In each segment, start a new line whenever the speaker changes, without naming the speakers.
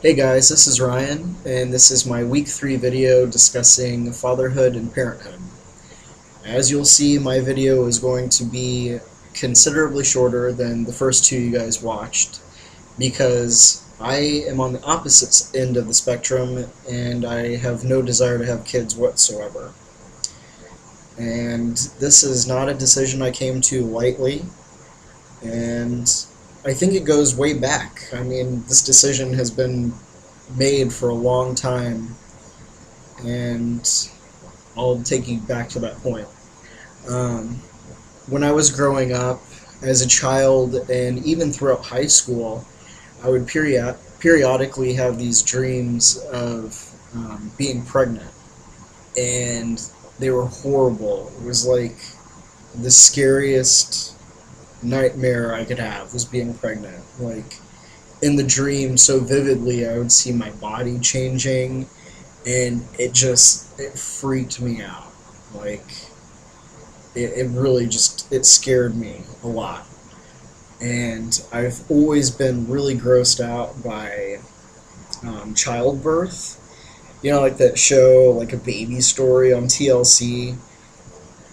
Hey guys, this is Ryan, and this is my week 3 video discussing fatherhood and parenthood. As you'll see, my video is going to be considerably shorter than the first two you guys watched because I am on the opposite end of the spectrum and I have no desire to have kids whatsoever. And this is not a decision I came to lightly, and I think it goes way back. I mean, this decision has been made for a long time, and I'll take you back to that point. Um, when I was growing up as a child, and even throughout high school, I would periodically have these dreams of being pregnant, and they were horrible. It was like the scariest nightmare I could have was being pregnant. Like in the dream, so vividly, I would see my body changing, and it freaked me out. Like it really just it scared me a lot. And I've always been really grossed out by childbirth. You know, like that show, like a baby story on TLC.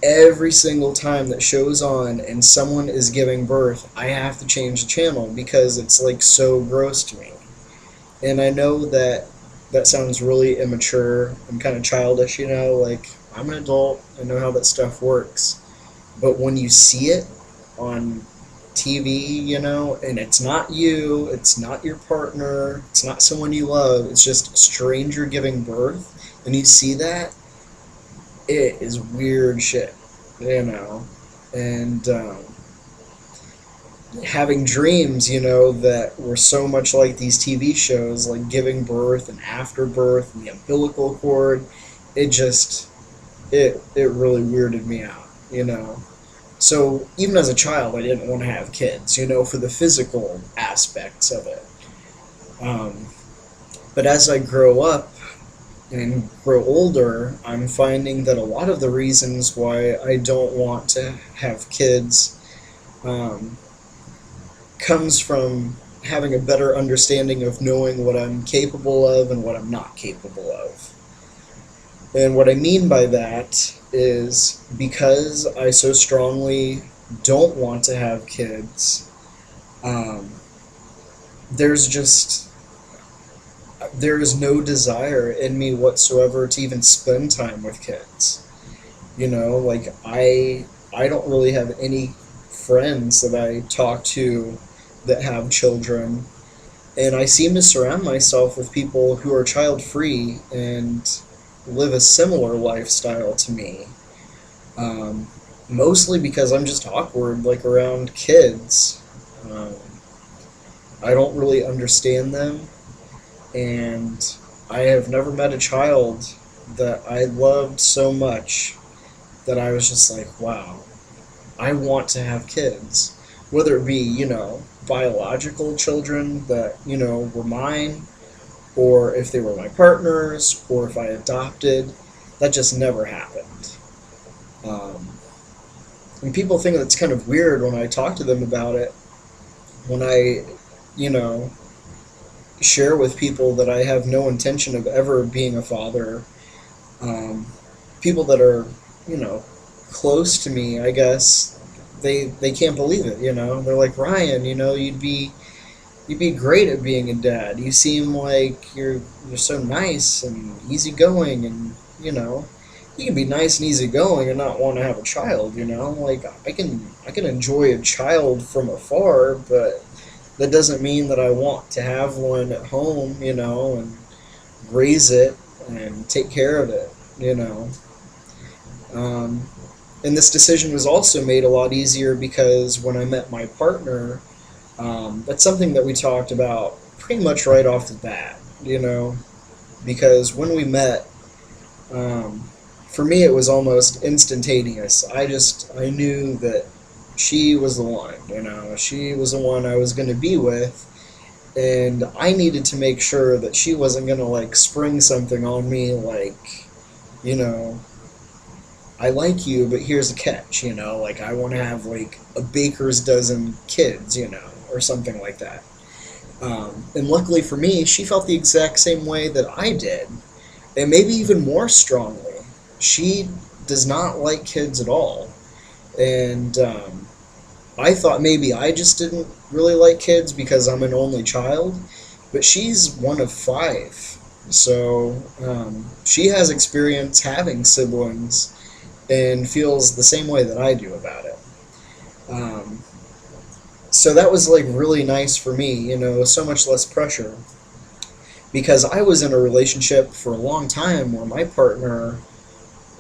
Every single time that show's on and someone is giving birth, I have to change the channel because it's like so gross to me. And I know that that sounds really immature and kind of childish, like I'm an adult, I know how that stuff works. But when you see it on TV, and it's not you, it's not your partner, it's not someone you love, it's just a stranger giving birth, and you see that, it is weird shit, you know. And having dreams, that were so much like these TV shows, like giving birth and afterbirth and the umbilical cord, it just, it really weirded me out. So even as a child, I didn't want to have kids, for the physical aspects of it. Um, but as I grow up and grow older, I'm finding that a lot of the reasons why I don't want to have kids um, comes from having a better understanding of knowing what I'm capable of and what I'm not capable of. And what I mean by that is because I so strongly don't want to have kids, um, there's just there is no desire in me whatsoever to even spend time with kids. Like I don't really have any friends that I talk to that have children, and I seem to surround myself with people who are child free and live a similar lifestyle to me. Um, Mostly because I'm just awkward, like around kids. Um, I don't really understand them, and I have never met a child that I loved so much that I was just like, wow, I want to have kids. Whether it be, biological children that, were mine, or if they were my partners, or if I adopted, that just never happened. Um, and people think that's kind of weird when I talk to them about it, when I, you know, share with people that I have no intention of ever being a father. Um, People that are, you know, close to me, I guess, they can't believe it. They're like, Ryan, you'd be great at being a dad. You seem like you're so nice and easygoing, and you can be nice and easygoing and not want to have a child. Like I can enjoy a child from afar, but that doesn't mean that I want to have one at home. And raise it and take care of it. Um, and this decision was also made a lot easier because when I met my partner, that's something that we talked about pretty much right off the bat, because when we met, um, for me it was almost instantaneous. I knew that she was the one, she was the one I was going to be with, and I needed to make sure that she wasn't going to like spring something on me like, you know, I like you, but here's a catch, like I want to have like a baker's dozen kids, or something like that. And luckily for me, she felt the exact same way that I did, and maybe even more strongly. She does not like kids at all. And I thought maybe I just didn't really like kids because I'm an only child, but she's one of five. So she has experience having siblings and feels the same way that I do about it. Um, so that was like really nice for me, so much less pressure because I was in a relationship for a long time where my partner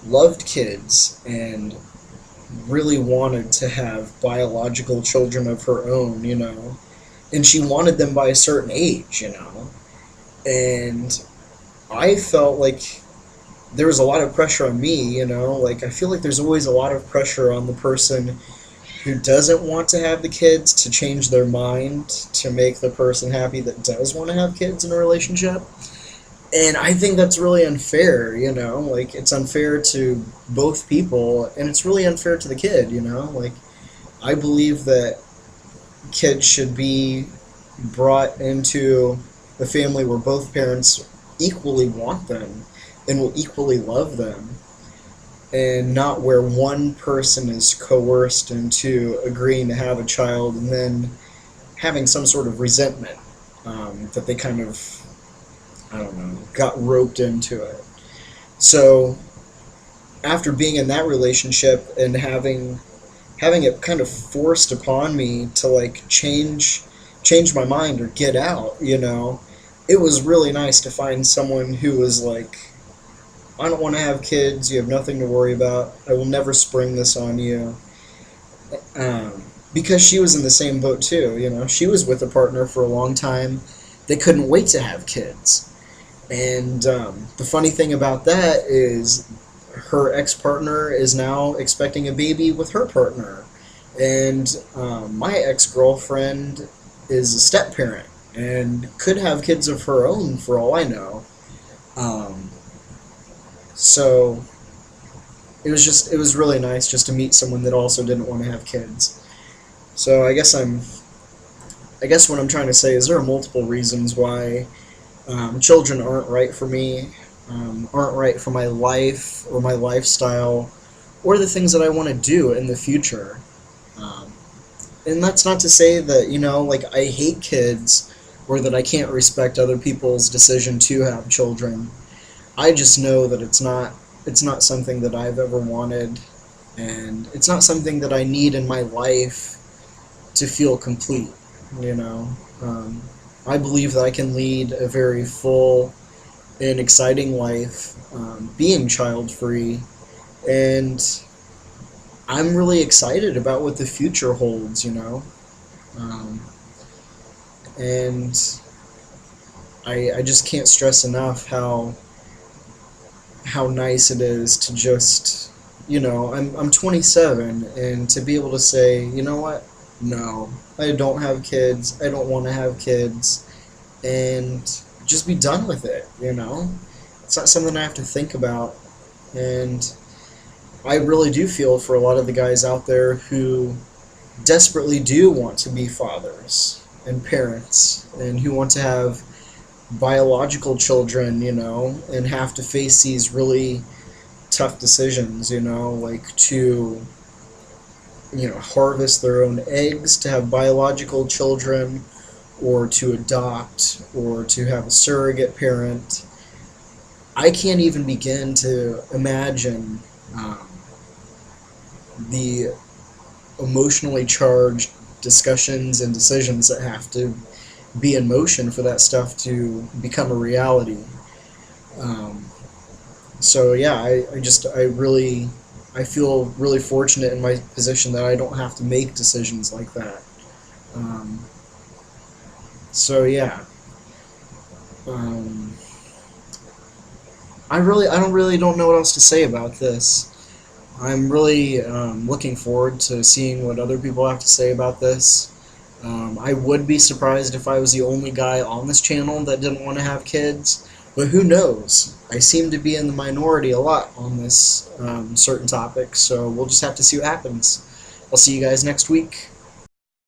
loved kids and really wanted to have biological children of her own, and she wanted them by a certain age. And I felt like there was a lot of pressure on me. Like, I feel like there's always a lot of pressure on the person who doesn't want to have the kids to change their mind to make the person happy that does want to have kids in a relationship. And I think that's really unfair. Like, it's unfair to both people, and it's really unfair to the kid. Like, I believe that kids should be brought into a family where both parents equally want them and will equally love them, and not where one person is coerced into agreeing to have a child and then having some sort of resentment that they kind of, I don't know, got roped into it. So after being in that relationship and having it kind of forced upon me to like change my mind or get out. It was really nice to find someone who was like, I don't want to have kids. You have nothing to worry about. I will never spring this on you. Because she was in the same boat too. She was with a partner for a long time. They couldn't wait to have kids. And the funny thing about that is her ex-partner is now expecting a baby with her partner. And my ex-girlfriend is a step-parent and could have kids of her own for all I know. Um, so it was really nice just to meet someone that also didn't want to have kids. So I guess what I'm trying to say is there are multiple reasons why children aren't right for me, aren't right for my life or my lifestyle, or the things that I want to do in the future. Um, and that's not to say that, like I hate kids or that I can't respect other people's decision to have children. I just know that it's not something that I've ever wanted, and it's not something that I need in my life to feel complete. You know, um, I believe that I can lead a very full and exciting life, being child free, and I'm really excited about what the future holds. Um, and I just can't stress enough how nice it is to just, I'm 27, and to be able to say, you know what, no, I don't have kids, I don't want to have kids, and just be done with it. It's not something I have to think about. And I really do feel for a lot of the guys out there who desperately do want to be fathers and parents and who want to have biological children, and have to face these really tough decisions, like to, harvest their own eggs to have biological children, or to adopt, or to have a surrogate parent. I can't even begin to imagine the emotionally charged discussions and decisions that have to be in motion for that stuff to become a reality. Um, so yeah, I feel really fortunate in my position that I don't have to make decisions like that. Um, so yeah, um, I don't know what else to say about this. I'm really looking forward to seeing what other people have to say about this. I would be surprised if I was the only guy on this channel that didn't want to have kids, but who knows? I seem to be in the minority a lot on this certain topic, so we'll just have to see what happens. I'll see you guys next week.